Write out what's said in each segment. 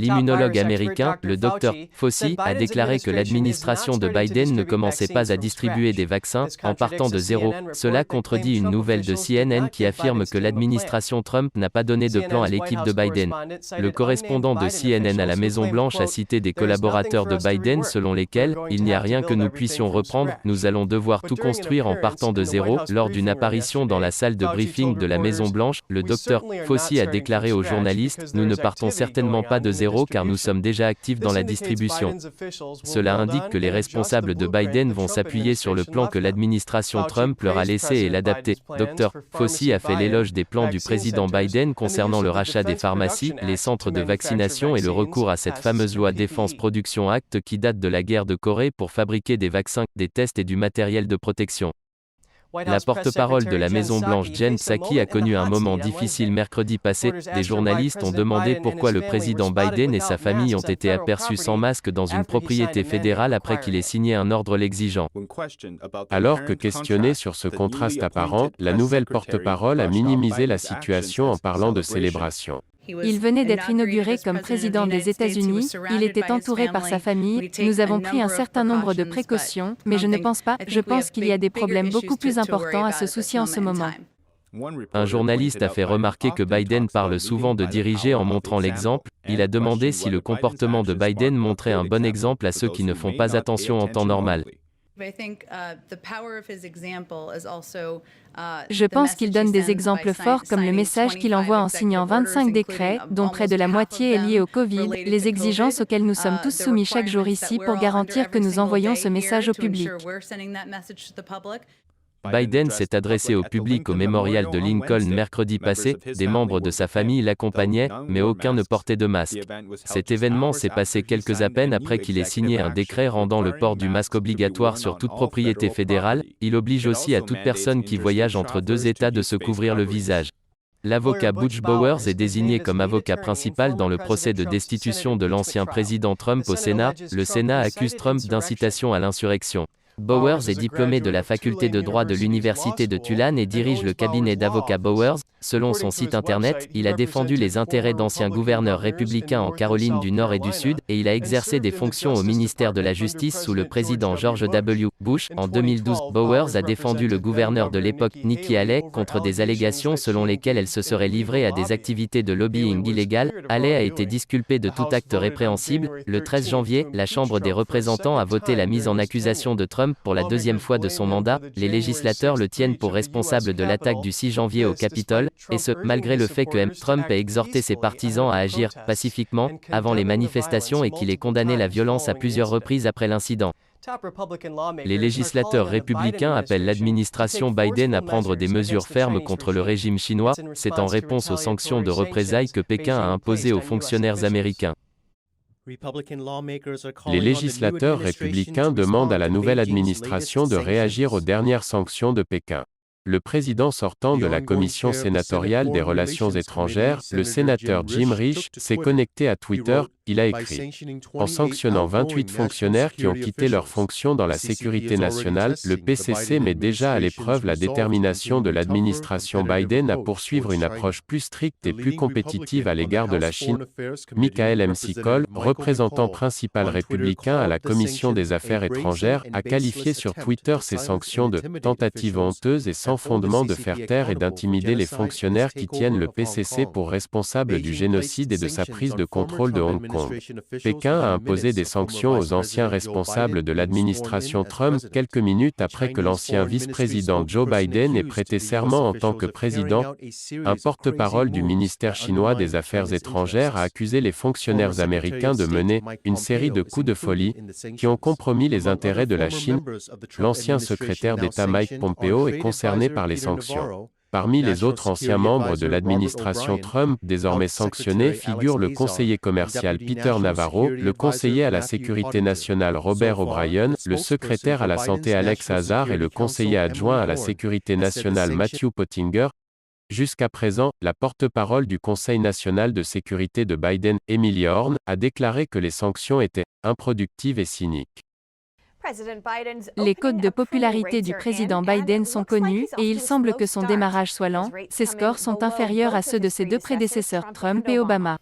L'immunologue américain, le Dr. Fauci, a déclaré que l'administration de Biden ne commençait pas à distribuer des vaccins, en partant de zéro. Cela contredit une nouvelle de CNN qui affirme que l'administration Trump n'a pas donné de plan à l'équipe de Biden. Le correspondant de CNN à la Maison-Blanche a cité des collaborateurs de Biden selon lesquels « Il n'y a rien que nous puissions reprendre, nous allons devoir tout construire en partant de zéro ». Lors d'une apparition dans la salle de briefing de la Maison-Blanche, le Dr. Fauci a déclaré aux journalistes « Nous ne partons certainement pas de zéro car nous sommes déjà actifs dans la distribution ». Cela indique que les responsables de Biden vont s'appuyer sur le plan que l'administration Trump leur a laissé et l'adapter. Dr. Fauci a fait l'éloge des plans du président Biden concernant le rachat des pharmacies, les centres de vaccination et le recours à cette fameuse loi Défense Production Act qui date de la guerre de Corée pour fabriquer des vaccins, des tests et du matériel de protection. La porte-parole de la Maison-Blanche Jen Psaki a connu un moment difficile mercredi passé. Des journalistes ont demandé pourquoi le président Biden et sa famille ont été aperçus sans masque dans une propriété fédérale après qu'il ait signé un ordre l'exigeant. Alors que questionné sur ce contraste apparent, la nouvelle porte-parole a minimisé la situation en parlant de célébration. Il venait d'être inauguré comme président des États-Unis, il était entouré par sa famille, nous avons pris un certain nombre de précautions, mais je ne pense pas, je pense qu'il y a des problèmes beaucoup plus importants à se soucier en ce moment. Un journaliste a fait remarquer que Biden parle souvent de diriger en montrant l'exemple. Il a demandé si le comportement de Biden montrait un bon exemple à ceux qui ne font pas attention en temps normal. Je pense qu'il donne des exemples forts comme le message qu'il envoie en signant 25 décrets, dont près de la moitié est liée au Covid, les exigences auxquelles nous sommes tous soumis chaque jour ici pour garantir que nous envoyons ce message au public. Biden s'est adressé au public au mémorial de Lincoln mercredi passé, des membres de sa famille l'accompagnaient, mais aucun ne portait de masque. Cet événement s'est passé quelques à peine après qu'il ait signé un décret rendant le port du masque obligatoire sur toute propriété fédérale. Il oblige aussi à toute personne qui voyage entre deux États de se couvrir le visage. L'avocat Butch Bowers est désigné comme avocat principal dans le procès de destitution de l'ancien président Trump au Sénat. Le Sénat accuse Trump d'incitation à l'insurrection. Bowers est diplômé de la faculté de droit de l'université de Tulane et dirige le cabinet d'avocats Bowers. Selon son site internet, il a défendu les intérêts d'anciens gouverneurs républicains en Caroline du Nord et du Sud, et il a exercé des fonctions au ministère de la Justice sous le président George W. Bush. En 2012, Bowers a défendu le gouverneur de l'époque, Nikki Haley, contre des allégations selon lesquelles elle se serait livrée à des activités de lobbying illégal. Haley a été disculpée de tout acte répréhensible. Le 13 janvier, la Chambre des représentants a voté la mise en accusation de Trump pour la deuxième fois de son mandat. Les législateurs le tiennent pour responsable de l'attaque du 6 janvier au Capitole, et ce, malgré le fait que Trump ait exhorté ses partisans à agir pacifiquement avant les manifestations et qu'il ait condamné la violence à plusieurs reprises après l'incident. Les législateurs républicains appellent l'administration Biden à prendre des mesures fermes contre le régime chinois. C'est en réponse aux sanctions de représailles que Pékin a imposées aux fonctionnaires américains. Les législateurs républicains demandent à la nouvelle administration de réagir aux dernières sanctions de Pékin. Le président sortant de la commission sénatoriale des relations étrangères, le sénateur Jim Risch, s'est connecté à Twitter. Il a écrit « En sanctionnant 28 fonctionnaires qui ont quitté leurs fonctions dans la sécurité nationale, le PCC met déjà à l'épreuve la détermination de l'administration Biden à poursuivre une approche plus stricte et plus compétitive à l'égard de la Chine. » Michael McCall, représentant principal républicain à la commission des affaires étrangères, a qualifié sur Twitter ces sanctions de « tentatives honteuses et sans fondement de faire taire et d'intimider les fonctionnaires qui tiennent le PCC pour responsable du génocide et de sa prise de contrôle de Hong Kong. Pékin a imposé des sanctions aux anciens responsables de l'administration Trump quelques minutes après que l'ancien vice-président Joe Biden ait prêté serment en tant que président. Un porte-parole du ministère chinois des Affaires étrangères a accusé les fonctionnaires américains de mener une série de coups de folie qui ont compromis les intérêts de la Chine. L'ancien secrétaire d'État Mike Pompeo est concerné par les sanctions. Parmi les autres anciens membres de l'administration Trump désormais sanctionnés figurent le conseiller commercial Peter Navarro, le conseiller à la sécurité nationale Robert O'Brien, le secrétaire à la santé Alex Azar et le conseiller adjoint à la sécurité nationale Matthew Pottinger. Jusqu'à présent, la porte-parole du Conseil national de sécurité de Biden, Emily Horn, a déclaré que les sanctions étaient improductives et cyniques. Les cotes de popularité du président Biden sont connues, et il semble que son démarrage soit lent. Ses scores sont inférieurs à ceux de ses deux prédécesseurs Trump et Obama.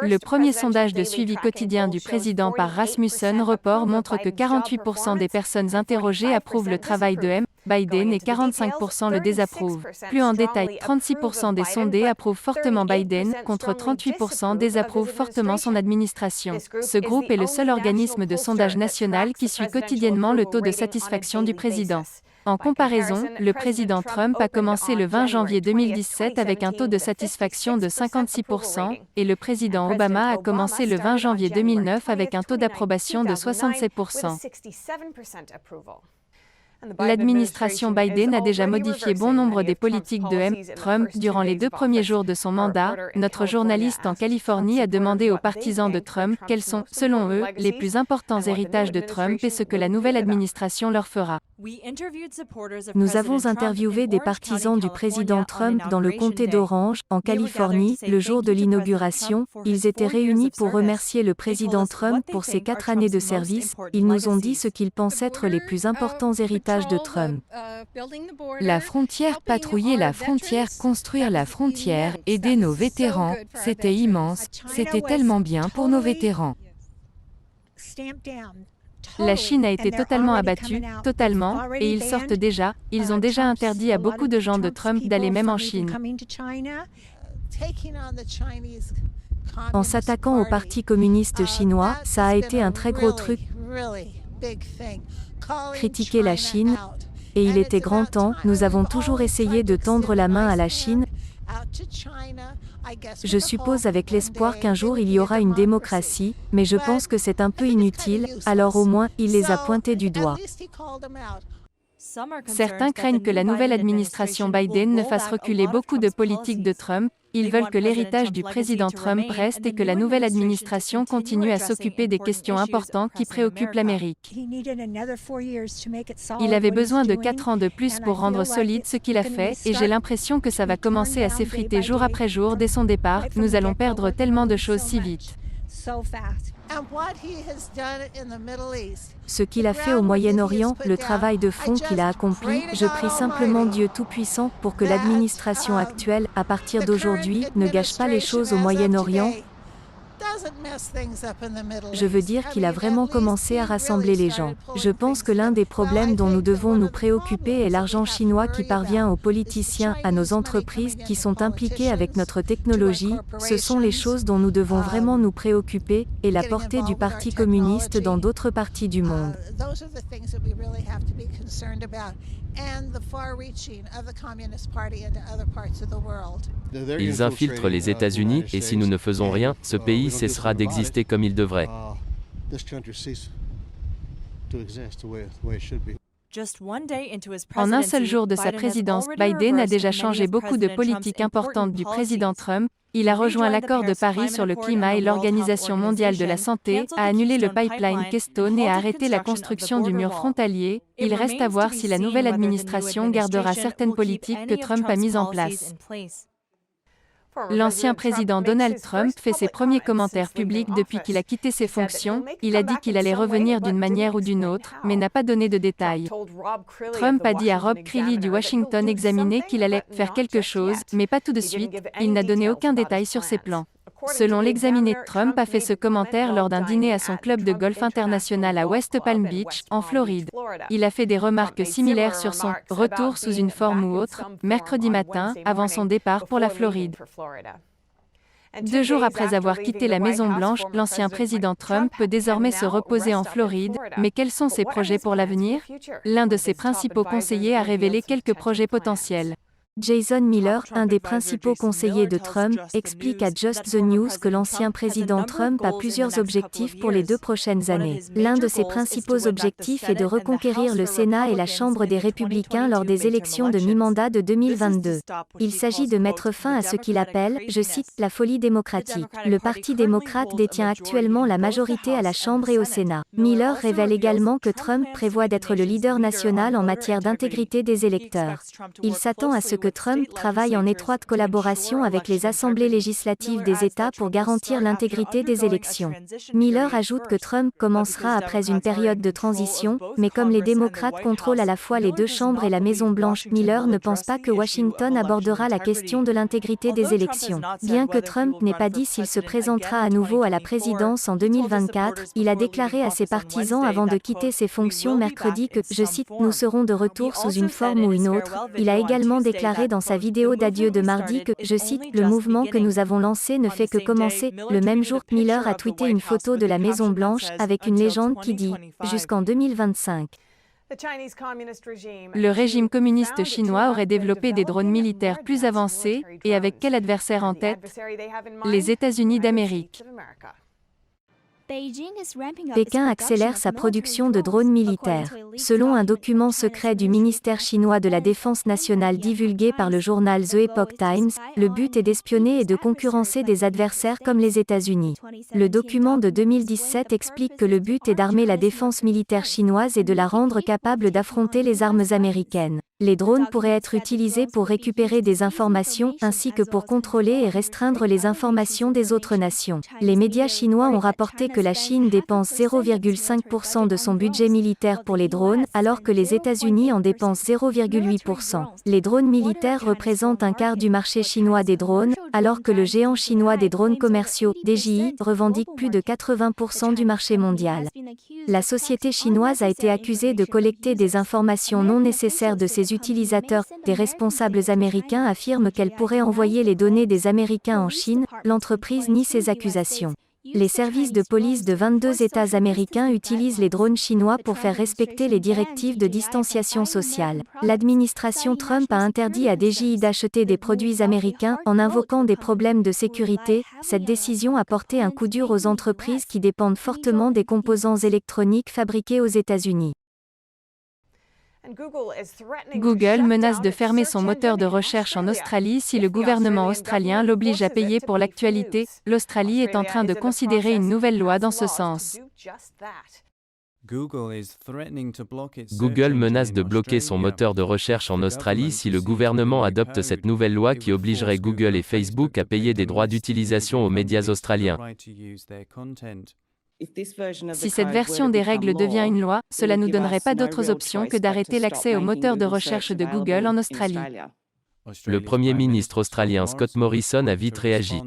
Le premier sondage de suivi quotidien du président par Rasmussen Report montre que 48% des personnes interrogées approuvent le travail de M. Biden et 45% le désapprouvent. Plus en détail, 36% des sondés approuvent fortement Biden, contre 38% désapprouvent fortement son administration. Ce groupe est le seul organisme de sondage national qui suit quotidiennement le taux de satisfaction du président. En comparaison, le président Trump a commencé le 20 janvier 2017 avec un taux de satisfaction de 56% et le président Obama a commencé le 20 janvier 2009 avec un taux d'approbation de 67%. L'administration Biden a déjà modifié bon nombre des politiques de M. Trump durant les 2 premiers jours de son mandat. Notre journaliste en Californie a demandé aux partisans de Trump quels sont, selon eux, les plus importants héritages de Trump et ce que la nouvelle administration leur fera. Nous avons interviewé des partisans du président Trump dans le comté d'Orange, en Californie, le jour de l'inauguration. Ils étaient réunis pour remercier le président Trump pour ses 4 années de service. Ils nous ont dit ce qu'ils pensent être les plus importants héritages de Trump. La frontière, patrouiller la frontière, construire la frontière, aider nos vétérans, c'était immense, c'était tellement bien pour nos vétérans. La Chine a été totalement abattue, totalement, et ils ont déjà interdit à beaucoup de gens de Trump d'aller même en Chine. En s'attaquant au Parti communiste chinois, ça a été un très gros truc. Critiquer la Chine, et il était grand temps, nous avons toujours essayé de tendre la main à la Chine. Je suppose avec l'espoir qu'un jour il y aura une démocratie, mais je pense que c'est un peu inutile, alors au moins, il les a pointés du doigt. Certains craignent que la nouvelle administration Biden ne fasse reculer beaucoup de politiques de Trump. Ils veulent que l'héritage du président Trump reste et que la nouvelle administration continue à s'occuper des questions importantes qui préoccupent l'Amérique. Il avait besoin de 4 ans de plus pour rendre solide ce qu'il a fait, et j'ai l'impression que ça va commencer à s'effriter jour après jour dès son départ. Nous allons perdre tellement de choses si vite. Ce qu'il a fait au Moyen-Orient, le travail de fond qu'il a accompli, je prie simplement Dieu Tout-Puissant pour que l'administration actuelle, à partir d'aujourd'hui, ne gâche pas les choses au Moyen-Orient. Je veux dire qu'il a vraiment commencé à rassembler les gens. Je pense que l'un des problèmes dont nous devons nous préoccuper est l'argent chinois qui parvient aux politiciens, à nos entreprises qui sont impliquées avec notre technologie. Ce sont les choses dont nous devons vraiment nous préoccuper, et la portée du Parti communiste dans d'autres parties du monde. Ils infiltrent les États-Unis, et si nous ne faisons rien, ce pays cessera d'exister comme il devrait. En un seul jour de sa présidence, Biden a déjà changé beaucoup de politiques importantes du président Trump. Il a rejoint l'accord de Paris sur le climat et l'Organisation mondiale de la santé, a annulé le pipeline Keystone et a arrêté la construction du mur frontalier. Il reste à voir si la nouvelle administration gardera certaines politiques que Trump a mises en place. L'ancien président Donald Trump fait ses premiers commentaires publics depuis qu'il a quitté ses fonctions. Il a dit qu'il allait revenir d'une manière ou d'une autre, mais n'a pas donné de détails. Trump a dit à Rob Creeley du Washington Examiner qu'il allait faire quelque chose, mais pas tout de suite. Il n'a donné aucun détail sur ses plans. Selon l'Examiner, Trump a fait ce commentaire lors d'un dîner à son club de golf international à West Palm Beach, en Floride. Il a fait des remarques similaires sur son « retour sous une forme ou autre » mercredi matin, avant son départ pour la Floride. 2 jours après avoir quitté la Maison-Blanche, l'ancien président Trump peut désormais se reposer en Floride, mais quels sont ses projets pour l'avenir? L'un de ses principaux conseillers a révélé quelques projets potentiels. Jason Miller, un des principaux conseillers de Trump, explique à Just the News que l'ancien président Trump a plusieurs objectifs pour les 2 prochaines années. L'un de ses principaux objectifs est de reconquérir le Sénat et la Chambre des Républicains lors des élections de mi-mandat de 2022. Il s'agit de mettre fin à ce qu'il appelle, je cite, la folie démocratique. Le Parti démocrate détient actuellement la majorité à la Chambre et au Sénat. Miller révèle également que Trump prévoit d'être le leader national en matière d'intégrité des électeurs. Il s'attend à ce que Trump travaille en étroite collaboration avec les assemblées législatives des États pour garantir l'intégrité des élections. Miller ajoute que Trump commencera après une période de transition, mais comme les démocrates contrôlent à la fois les deux chambres et la Maison-Blanche, Miller ne pense pas que Washington abordera la question de l'intégrité des élections. Bien que Trump n'ait pas dit s'il se présentera à nouveau à la présidence en 2024, il a déclaré à ses partisans avant de quitter ses fonctions mercredi que, je cite, « Nous serons de retour sous une forme ou une autre ». Il a également déclaré dans sa vidéo d'adieu de mardi que, je cite, « Le mouvement que nous avons lancé ne fait que commencer ». Le même jour, Miller a tweeté une photo de la Maison-Blanche avec une légende qui dit « Jusqu'en 2025 ». Le régime communiste chinois aurait développé des drones militaires plus avancés, et avec quel adversaire en tête? Les États-Unis d'Amérique. Pékin accélère sa production de drones militaires. Selon un document secret du ministère chinois de la Défense nationale divulgué par le journal The Epoch Times, le but est d'espionner et de concurrencer des adversaires comme les États-Unis. Le document de 2017 explique que le but est d'armer la défense militaire chinoise et de la rendre capable d'affronter les armes américaines. Les drones pourraient être utilisés pour récupérer des informations, ainsi que pour contrôler et restreindre les informations des autres nations. Les médias chinois ont rapporté que la Chine dépense 0,5% de son budget militaire pour les drones, alors que les États-Unis en dépensent 0,8%. Les drones militaires représentent un quart du marché chinois des drones, alors que le géant chinois des drones commerciaux, DJI, revendique plus de 80% du marché mondial. La société chinoise a été accusée de collecter des informations non nécessaires de ses utilisateurs. Des responsables américains affirment qu'elle pourrait envoyer les données des Américains en Chine. L'entreprise nie ces accusations. Les services de police de 22 États américains utilisent les drones chinois pour faire respecter les directives de distanciation sociale. L'administration Trump a interdit à DJI d'acheter des produits américains en invoquant des problèmes de sécurité. Cette décision a porté un coup dur aux entreprises qui dépendent fortement des composants électroniques fabriqués aux États-Unis. Google menace de fermer son moteur de recherche en Australie si le gouvernement australien l'oblige à payer pour l'actualité. L'Australie est en train de considérer une nouvelle loi dans ce sens. Google menace de bloquer son moteur de recherche en Australie si le gouvernement adopte cette nouvelle loi qui obligerait Google et Facebook à payer des droits d'utilisation aux médias australiens. Si cette version des règles devient une loi, cela nous donnerait pas d'autres options que d'arrêter l'accès au moteur de recherche de Google en Australie. Le Premier ministre australien Scott Morrison a vite réagi.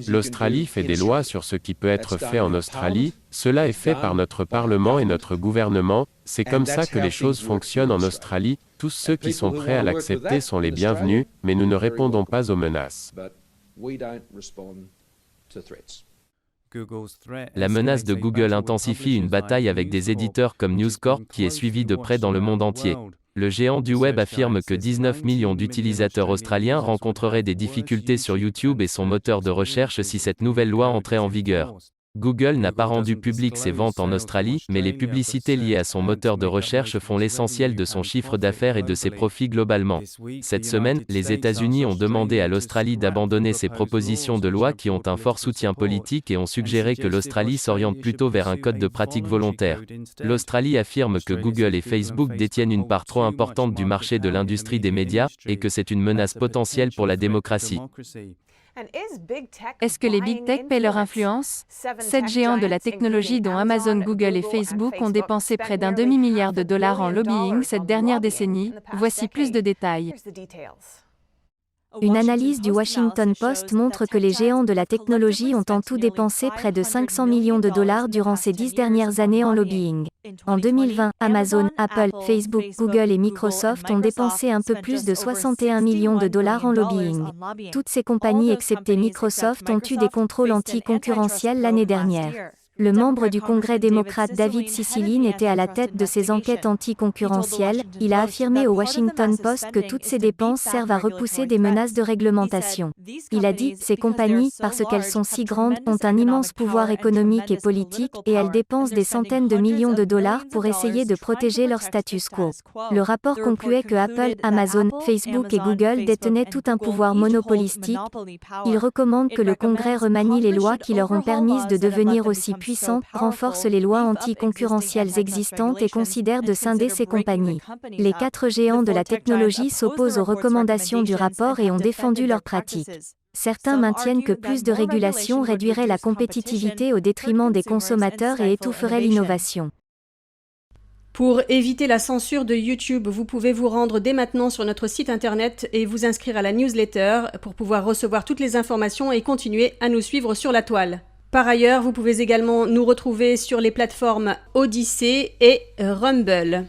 L'Australie fait des lois sur ce qui peut être fait en Australie, cela est fait par notre Parlement et notre gouvernement, c'est comme ça que les choses fonctionnent en Australie, tous ceux qui sont prêts à l'accepter sont les bienvenus, mais nous ne répondons pas aux menaces. La menace de Google intensifie une bataille avec des éditeurs comme News Corp qui est suivie de près dans le monde entier. Le géant du web affirme que 19 millions d'utilisateurs australiens rencontreraient des difficultés sur YouTube et son moteur de recherche si cette nouvelle loi entrait en vigueur. Google n'a pas rendu public ses ventes en Australie, mais les publicités liées à son moteur de recherche font l'essentiel de son chiffre d'affaires et de ses profits globalement. Cette semaine, les États-Unis ont demandé à l'Australie d'abandonner ces propositions de loi qui ont un fort soutien politique et ont suggéré que l'Australie s'oriente plutôt vers un code de pratique volontaire. L'Australie affirme que Google et Facebook détiennent une part trop importante du marché de l'industrie des médias, et que c'est une menace potentielle pour la démocratie. Est-ce que les Big Tech paient leur influence? 7 géants de la technologie dont Amazon, Google et Facebook ont dépensé près d'un demi-milliard de dollars en lobbying cette dernière décennie. Voici plus de détails. Une analyse du Washington Post montre que les géants de la technologie ont en tout dépensé près de 500 millions de dollars durant ces 10 dernières années en lobbying. En 2020, Amazon, Apple, Facebook, Google et Microsoft ont dépensé un peu plus de 61 millions de dollars en lobbying. Toutes ces compagnies excepté Microsoft ont eu des contrôles anti-concurrentiels l'année dernière. Le membre du Congrès démocrate David Cicilline était à la tête de ces enquêtes anticoncurrentielles. Il a affirmé au Washington Post que toutes ces dépenses servent à repousser des menaces de réglementation. Il a dit « Ces compagnies, parce qu'elles sont si grandes, ont un immense pouvoir économique et politique, et elles dépensent des centaines de millions de dollars pour essayer de protéger leur status quo ». Le rapport concluait que Apple, Amazon, Facebook et Google détenaient tout un pouvoir monopolistique. Il recommande que le Congrès remanie les lois qui leur ont permis de devenir aussi puissant, renforce les lois anticoncurrentielles existantes et considère de scinder ces compagnies. Les 4 géants de la technologie s'opposent aux recommandations du rapport et ont défendu leurs pratiques. Certains maintiennent que plus de régulation réduirait la compétitivité au détriment des consommateurs et étoufferait l'innovation. Pour éviter la censure de YouTube, vous pouvez vous rendre dès maintenant sur notre site internet et vous inscrire à la newsletter pour pouvoir recevoir toutes les informations et continuer à nous suivre sur la toile. Par ailleurs, vous pouvez également nous retrouver sur les plateformes Odyssey et Rumble.